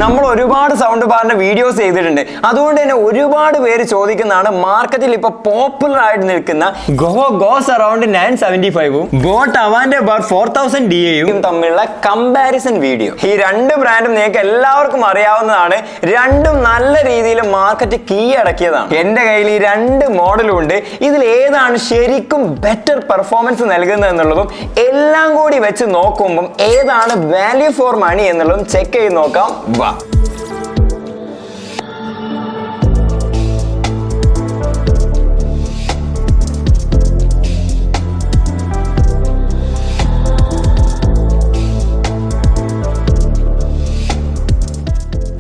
നമ്മൾ ഒരുപാട് സൗണ്ട് ബാറിന്റെ വീഡിയോസ് ചെയ്തിട്ടുണ്ട്. അതുകൊണ്ട് തന്നെ ഒരുപാട് പേര് ചോദിക്കുന്നതാണ് മാർക്കറ്റിൽ ഇപ്പൊ പോപ്പുലർ ആയിട്ട് നിൽക്കുന്ന ഗോ സറൗണ്ട് 975 ബോട്ട് അവാന്റെ ബാർ 4000 DAയും തമ്മിലുള്ള കമ്പാരിസൺ വീഡിയോ. ഈ രണ്ട് ബ്രാൻഡും നിങ്ങൾക്ക് എല്ലാവർക്കും അറിയാവുന്നതാണ്. രണ്ടും നല്ല രീതിയിൽ മാർക്കറ്റ് കീഴടക്കിയതാണ്. എന്റെ കയ്യിൽ ഈ രണ്ട് മോഡലും ഉണ്ട്. ഇതിൽ ഏതാണ് ശരിക്കും ബെറ്റർ പെർഫോമൻസ് നൽകുന്നത് എന്നുള്ളതും എല്ലാം കൂടി വെച്ച് നോക്കുമ്പോൾ ഏതാണ് വാല്യൂ ഫോർ മണി എന്നുള്ളതും ചെക്ക് ചെയ്ത് നോക്കാം. വാ.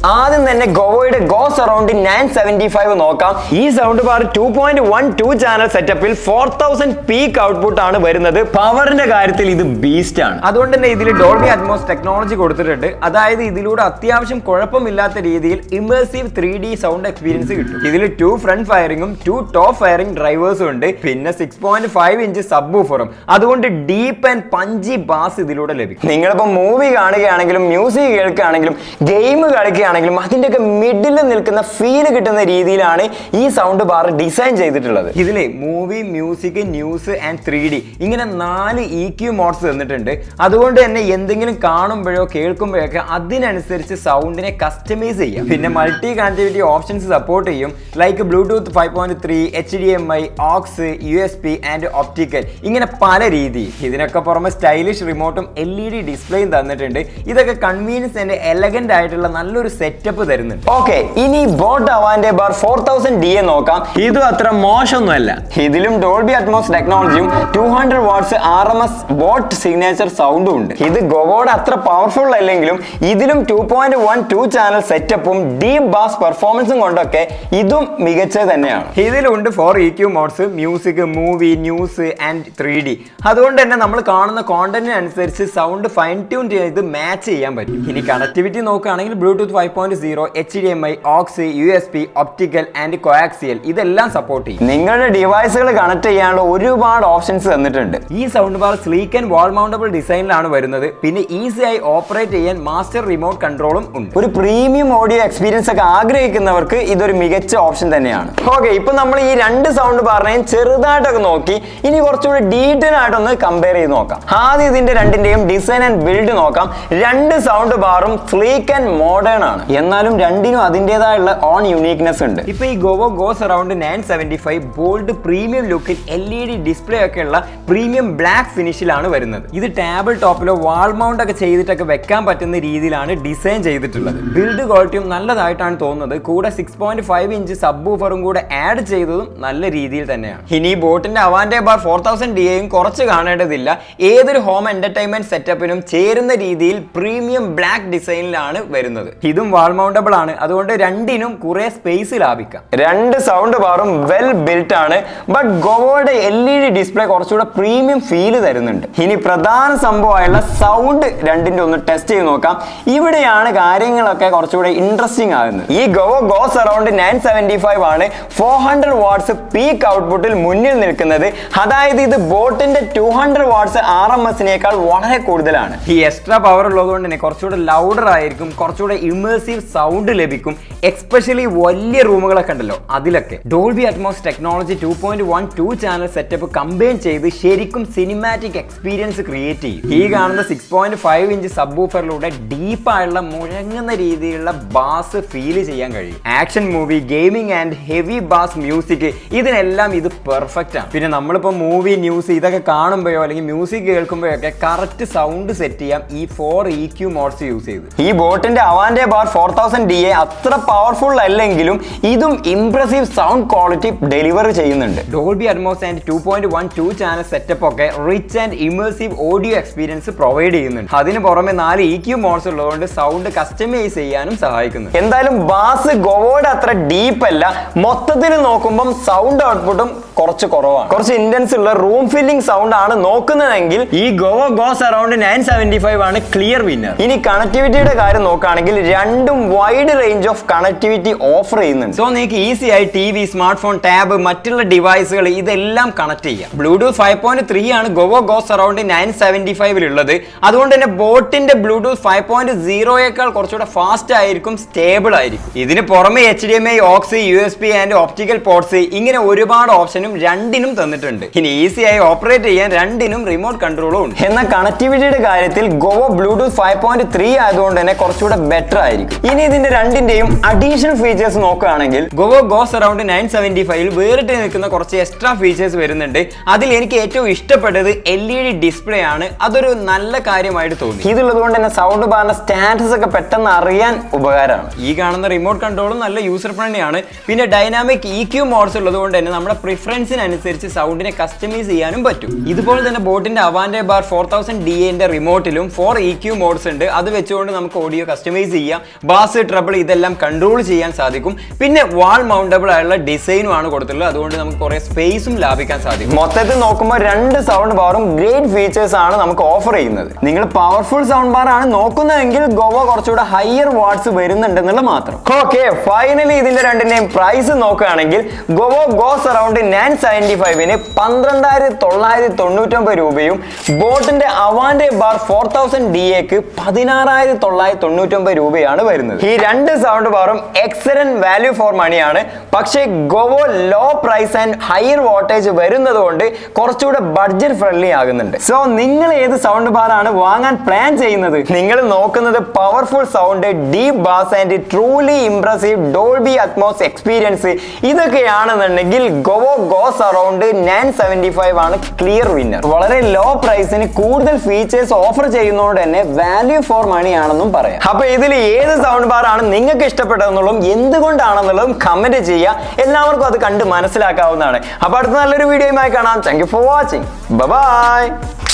ആദ്യം തന്നെ ഗോവോയുടെ ഗോ സറൗണ്ട് 975 നോക്കാം. ഈ സൗണ്ട് ബാർ 2.12 ചാനൽ സെറ്റപ്പിൽ 4000 പീക്ക് ഔട്ട്പുട്ട് ആണ് വരുന്നത്. പവറിന്റെ കാര്യത്തിൽ ഇത് ബീസ്റ്റ് ആണ്. അതുകൊണ്ട് തന്നെ ഇതിൽ ഡോൾബി അറ്റ്മോസ് ടെക്നോളജി കൊടുത്തിട്ടുണ്ട്. അതായത് ഇതിലൂടെ അത്യാവശ്യം കുഴപ്പമില്ലാത്ത രീതിയിൽ ഇമേഴ്സീവ് 3D സൗണ്ട് എക്സ്പീരിയൻസ് കിട്ടും. ഇതിൽ 2 ഫ്രണ്ട് ഫയറിംഗും 2 ടോപ്പ് ഫയറിംഗ് ഡ്രൈവേഴ്സും ഉണ്ട്. പിന്നെ 6.5 ഇഞ്ച് സബ് വൂഫറും. അതുകൊണ്ട് ഡീപ്പ് ആൻഡ് പഞ്ചി ബാസ് ഇതിലൂടെ ലഭിക്കും. നിങ്ങളിപ്പോ മൂവി കാണുകയാണെങ്കിലും മ്യൂസിക് കേൾക്കുകയാണെങ്കിലും ഗെയിം കളിക്കുകയാണെങ്കിലും അതിന്റെയൊക്കെ മിഡിൽ നിൽക്കുന്ന ഫീല് കിട്ടുന്ന രീതിയിലാണ് ഈ സൗണ്ട് ബാർ ഡിസൈൻ ചെയ്തിട്ടുള്ളത്. ഇതിലെ movie, music, news and 3D ഇങ്ങനെ 4 EQ മോഡ്സ് തന്നിട്ടുണ്ട്. അതുകൊണ്ട് തന്നെ എന്തെങ്കിലും കാണുമ്പോഴോ കേൾക്കുമ്പോഴൊക്കെ അതിനനുസരിച്ച് സൗണ്ടിനെ കസ്റ്റമൈസ് ചെയ്യാം. പിന്നെ മൾട്ടി കണക്ടിവിറ്റി ഓപ്ഷൻസ് സപ്പോർട്ട് ചെയ്യും. Like Bluetooth 5.3, HDMI, aux, USB and optical ഇങ്ങനെ പല രീതി. ഇതിനൊക്കെ പുറമെ സ്റ്റൈലിഷ് റിമോട്ടും LED ഡിസ്പ്ലേയും തന്നിട്ടുണ്ട്. ഇതൊക്കെ കൺവീനിയൻസ് ആൻഡ് എലഗന്റ് ആയിട്ടുള്ള നല്ലൊരു സെറ്റപ്പ് തരുന്നുണ്ട്. ഓക്കെ, ഇനി ബോട്ട് അവാന്റെ ബാർ 4000 DA നോക്കാം. ഇതും അത്ര മോശമൊന്നുമല്ല. ഇതിലും ഡോൾബി അറ്റ്മോസ് ടെക്നോളജിയും 200 വാട്ട്സ് RMS ബോട്ട് സിഗ്നേച്ചർ സൗണ്ടും ഉണ്ട്. ഇത് ഗോവോയുടെ അത്ര പവർഫുൾ അല്ലെങ്കിലും ഇതിലും 2.12 ചാനൽ സെറ്റപ്പും ഡീപ് ബാസ് പെർഫോമൻസും കൊണ്ടൊക്കെ ഇതും മികച്ചത് തന്നെയാണ്. ഇതിലുണ്ട് 4 EQ modes, music, movie, news and 3D. അതുകൊണ്ട് തന്നെ നമ്മൾ കാണുന്ന കോണ്ടന്റിനനുസരിച്ച് സൗണ്ട് ഫൈൻ ട്യൂൺ ചെയ്ത് മാച്ച് ചെയ്യാൻ പറ്റും. ഇനി കണക്ടിവിറ്റി നോക്കുകയാണെങ്കിൽ Bluetooth 5.0, HDMI, aux, USB, optical and coaxial ഇതെല്ലാം സപ്പോർട്ട് ചെയ്യും. നിങ്ങളുടെ ഡിവൈസുകൾ കണക്ട് ചെയ്യാനുള്ള ഒരുപാട് ഓപ്ഷൻസ് തന്നിട്ടുണ്ട്. ഈ sound bar sleek and wall mountable ഡിസൈനിലാണ് വരുന്നത്. പിന്നെ ഈസി ആയി ഓപ്പറേറ്റ് ചെയ്യാൻ മാസ്റ്റർ റിമോട്ട് കൺട്രോളും ഉണ്ട്. ഒരു പ്രീമിയം ഓഡിയോ എക്സ്പീരിയൻസ് ഒക്കെ ആഗ്രഹിക്കുന്നവർക്ക് ഇതൊരു മികച്ച ഓപ്ഷൻ തന്നെയാണ്. ഓക്കെ, ഇപ്പൊ നമ്മൾ ഈ രണ്ട് സൗണ്ട് ബാറിനെയും ചെറുതായിട്ടൊക്കെ നോക്കി. ഇനി കുറച്ചുകൂടി ഡീറ്റെയിൽ ആയിട്ടൊന്ന് കമ്പയർ ചെയ്ത് നോക്കാം. ആദ്യം ഇതിന്റെ രണ്ടിന്റെയും ഡിസൈൻ ആൻഡ് ബിൽഡ് നോക്കാം. രണ്ട് സൗണ്ട് ബാറും സ്ലീക്ക് ആൻഡ് മോഡേൺ ആണ്. എന്നാലും രണ്ടിനും അതിൻ്റെതായുള്ള ഓൺ യൂണീക്നെസ് ഉണ്ട്. ഇപ്പൊ ഈ ഗോ സറൗണ്ട് 975 ബോൾഡ് പ്രീമിയം ലുക്കിൽ LED ഡിസ്പ്ലേ ഒക്കെ ഉള്ള പ്രീമിയം ബ്ലാക്ക് ഫിനിഷിലാണ് വരുന്നത്. ഇത് ടേബിൾ ടോപ്പിലോ വാൾ മൗണ്ട് ഒക്കെ ചെയ്തിട്ടൊക്കെ വെക്കാൻ പറ്റുന്ന രീതിയിലാണ് ഡിസൈൻ ചെയ്തിട്ടുള്ളത്. ബിൽഡ് ക്വാളിറ്റിയും നല്ലതായിട്ടാണ് തോന്നുന്നത്. കൂടെ 6.5 ഇഞ്ച് സബ് വൂഫറും കൂടെ ആഡ് ചെയ്തതും നല്ല രീതിയിൽ തന്നെയാണ്. ഇനി ബോട്ടിന്റെ അവാന്റെ ബാർ 4000 DAയും കുറച്ച് കാണേണ്ടതില്ല. ഏതൊരു ഹോം എന്റർടൈൻമെന്റ് സെറ്റപ്പിനും ചേരുന്ന രീതിയിൽ പ്രീമിയം ബ്ലാക്ക് ഡിസൈനിലാണ് വരുന്നത്. ഇതും വാൾ മൗണ്ടബിൾ ആണ്. അതുകൊണ്ട് രണ്ടിനും കുറെ സ്പേസ് ലാഭിക്കാം. രണ്ട് സൗണ്ട് ബാറും വെൽ ബിൽറ്റ് ആണ്. ബട്ട് ഗോവോയുടെ LED ഡിസ്പ്ലേ കുറച്ചുകൂടെ പ്രീമിയം ഫീല് തരുന്നുണ്ട്. ഇനി പ്രധാന സംഭവമായുള്ള സൗണ്ട് രണ്ടിന്റെ ഒന്ന് ടെസ്റ്റ് ചെയ്ത് നോക്കാം. ഇവിടെയാണ് കാര്യങ്ങളൊക്കെ കുറച്ചുകൂടെ ഇൻട്രസ്റ്റിംഗ് ആകുന്നത്. ഈ ഗോ സറൗണ്ട് 975 ആണ് 400 വാട്ട്സ് പീക്ക് ഔട്ട്പുട്ടിൽ മുന്നിൽ നിൽക്കുന്നത്. അതായത് ഇത് ബോട്ടിന്റെ 200 വാട്ട്സ് RMSനേക്കാൾ വളരെ കൂടുതലാണ്. ഈ എക്സ്ട്രാ പവർ ഉള്ളതുകൊണ്ട് തന്നെ കുറച്ചുകൂടെ ലൗഡർ ആയിരിക്കും, കുറച്ചുകൂടെ ഇമേഴ്സീവ് സൗണ്ട് ലഭിക്കും. എക്സ്പെഷ്യലി വലിയ റൂമുകളൊക്കെ ഉണ്ടല്ലോ അതിലൊക്കെ. Dolby Atmos technology 2.12 channel setup combine ചെയ്ത് ശരിക്കും സിനിമാറ്റിക് എക്സ്പീരിയൻസ് ക്രിയേറ്റ് ചെയ്യും. ഈ കാണുന്ന 6.5 ഇഞ്ച് സബ് വൂഫറിലൂടെ ഡീപ്പായുള്ള മുഴങ്ങുന്ന രീതിയിലുള്ള ബാസ് ഫീൽ ചെയ്യാൻ കഴിയും. Action movie, gaming and heavy bass music ഇതിനെല്ലാം ഇത് പെർഫെക്റ്റ് ആണ്. പിന്നെ നമ്മളിപ്പോൾ മൂവി, ന്യൂസ് ഇതൊക്കെ കാണുമ്പോഴോ അല്ലെങ്കിൽ മ്യൂസിക് കേൾക്കുമ്പോഴോ ഒക്കെ കറക്റ്റ് സൗണ്ട് സെറ്റ് ചെയ്യാം ഈ 4 EQ മോഡ്സ് യൂസ് ചെയ്ത്. ഈ ബോട്ടിന്റെ അവാന്റെ ബാർ 4000 DA അത്ര പവർഫുൾ അല്ലെങ്കിലും ഇതും ഇംപ്രസീവ് സൗണ്ട് ക്വാളിറ്റി ഡെലിവറി ചെയ്യുന്നുണ്ട്. Dolby Atmos and 2.12 channel setup ഒക്കെ rich and immersive audio experience provide ചെയ്യുന്നുണ്ട്. അതിന് പുറമെ 4 EQ മോഡ്സ് ഉള്ളതുകൊണ്ട് സൗണ്ട് കസ്റ്റമൈസ് ചെയ്യാനും സഹായിക്കുന്നു. എന്തായാലും ബാസ് ഗോവോയുടെ അത്ര ഡീപ്പ് അല്ല. മൊത്തത്തിൽ നോക്കുമ്പോൾ സൗണ്ട് ഔട്ട്പുട്ടും കുറച്ച് കുറവാണ്. കുറച്ച് ഇന്റൻസ് ഉള്ള റൂം ഫില്ലിംഗ് സൗണ്ട് ആണ് നോക്കുന്നതെങ്കിൽ ഈ ഗോവോ ഗോ സറൗണ്ട് 975 ആണ് ക്ലിയർ വിന്നർ. ഇനി കണക്ടിവിറ്റിയുടെ കാര്യം നോക്കുകയാണെങ്കിൽ രണ്ടും wide range of connectivity offer ചെയ്യുന്നുണ്ട്. സോ നിങ്ങൾക്ക് ഈസി ആയി T V, smart phone, tab, മറ്റുള്ള ഡിവൈസുകൾ ഇതെല്ലാം കണക്ട് ചെയ്യാം. ബ്ലൂടൂത്ത് 5.3 ആണ് ഗോവോ ഗോ സറൗണ്ട് 975 ഉള്ളത്. അതുകൊണ്ട് തന്നെ ബോട്ടിന്റെ ബ്ലൂടൂത്ത് 5.0യേക്കാൾ കുറച്ചുകൂടെ ഫാസ്റ്റ് ആയിരിക്കും, സ്റ്റേബിൾ ആയിരിക്കും. ഇതിന് പുറമെ HDMI, aux, USB and optical ports ഇങ്ങനെ ഒരുപാട് ഓപ്ഷനും രണ്ടിനും തന്നിട്ടുണ്ട്. ഇനി ഈസി ആയി ഓപ്പറേറ്റ് ചെയ്യാൻ രണ്ടിനും റിമോട്ട് കൺട്രോളും ഉണ്ട്. എന്നാൽ കണക്ടിവിറ്റിയുടെ കാര്യത്തിൽ ഗോവോ ബ്ലൂടൂത്ത് 5.3 ആയതുകൊണ്ട് തന്നെ കുറച്ചുകൂടെ ബെറ്റർ ആയിരിക്കും. ഇനി ഇതിന്റെ രണ്ടിന്റെയും അഡീഷണൽ ഫീച്ചേഴ്സ് നോക്കുകയാണെങ്കിൽ ഗോവോ ഗോ സറൗണ്ട് 975 വേറിട്ട് നിൽക്കുന്ന കുറച്ച് എക്സ്ട്രാ ഫീച്ചേഴ്സ് വരുന്നുണ്ട്. അതിൽ എനിക്ക് ഏറ്റവും ഇഷ്ടപ്പെട്ടത് LED ഡിസ്പ്ലേ ആണ്. അതൊരു നല്ല കാര്യമായിട്ട് തോന്നി. ഇതുള്ളത് കൊണ്ട് തന്നെ സൗണ്ട് ബാറിന്റെ സ്റ്റാറ്റസ് ഒക്കെ പെട്ടെന്ന് അറിയാൻ ഉപകാരമാണ്. ഈ കാണുന്ന റിമോട്ട് കൺട്രോളും നല്ല യൂസർ ഫ്രണ്ട്ലിയാണ്. പിന്നെ ഡൈനാമിക് EQ മോഡ്സ് ഉള്ളത് കൊണ്ട് തന്നെ നമ്മുടെ പ്രിഫറൻസിനനുസരിച്ച് സൗണ്ടിനെ കസ്റ്റമൈസ് ചെയ്യാനും പറ്റും. ഇതുപോലെ തന്നെ ബോട്ടിന്റെ അവാൻഡെ ബാർ 4000 DA റിമോട്ടിലും 4 EQ മോഡ്സ് ഉണ്ട്. അത് വെച്ചുകൊണ്ട് നമുക്ക് ഓഡിയോ കസ്റ്റമൈസ് ചെയ്യാം. ബാസ്, ട്രബിൾ ഇതെല്ലാം കൺട്രോൾ ചെയ്യാൻ സാധിക്കും. പിന്നെ വാൾ മൗണ്ടബിൾ ആയുള്ള ഡിസൈനും ആണ് കൊടുത്തിട്ടുള്ളത്. അതുകൊണ്ട് നമുക്ക് കുറെ സ്പേസും ലാഭിക്കാൻ സാധിക്കും. മൊത്തത്തിൽ നോക്കുമ്പോൾ രണ്ട് സൗണ്ട് ബാറും ഗ്രേറ്റ് ഫീച്ചേഴ്സ് ആണ് നമുക്ക് ഓഫർ ചെയ്യുന്നത്. നിങ്ങൾ പവർഫുൾ സൗണ്ട് ബാർ ആണ് നോക്കുന്നതെങ്കിൽ ഗോവോ കുറച്ചുകൂടെ ഹയർ വാട്ട്സ് വരുന്നുണ്ടെന്നുള്ള മാത്രം. ഓക്കെ, ഫൈനലി ഇതിന്റെ രണ്ടിന്റെയും പ്രൈസ് നോക്കുകയാണെങ്കിൽ ഗോവോ ഗോ സറൗണ്ട് 975 12,999 രൂപയും ബോട്ടിന്റെ അവാൻഡെ ബാർ 4000 DAക്ക് 16,999 രൂപയാണ് വരുന്നത്. ഈ രണ്ട് സൗണ്ട് ബാറും എക്സലന്റ് വാല്യൂ ഫോർ മണിയാണ്. പക്ഷേ Govo low price and higher voltage വരുന്നത് കൊണ്ട് കുറച്ചുകൂടെ ബഡ്ജറ്റ് ഫ്രണ്ട്ലി ആകുന്നുണ്ട്. സോ നിങ്ങൾ ഏത് സൗണ്ട് ബാർ ആണ് വാങ്ങാൻ പ്ലാൻ ചെയ്യുന്നത്? നിങ്ങൾ നോക്കുന്നത് powerful sound, deep bass and truly impressive Dolby Atmos experience ഇതൊക്കെയാണെന്നുണ്ടെങ്കിൽ ഗോവോ ഗോ സറൗണ്ട് 975 ആണ് ക്ലിയർ വിന്നർ. വളരെ ലോ പ്രൈസിന് കൂടുതൽ ഫീച്ചേഴ്സ് ഓഫർ ചെയ്യുന്നതുകൊണ്ട് തന്നെ വാല്യൂ ഫോർ മണി ആണെന്നും പറയാം. അപ്പൊ ഇതിൽ ഏത് സൗണ്ട് ബാർ ആണ് നിങ്ങൾക്ക് ഇഷ്ടപ്പെട്ടതെന്നുള്ളതും എന്തുകൊണ്ടാണെന്നുള്ളതും കമന്റ് ചെയ്യുക. എല്ലാവർക്കും അത് കണ്ട് മനസ്സിലാക്കാവുന്നതാണ്. അപ്പൊ അടുത്ത നല്ലൊരു വീഡിയോയുമായി കാണാം. Thank you for watching. By.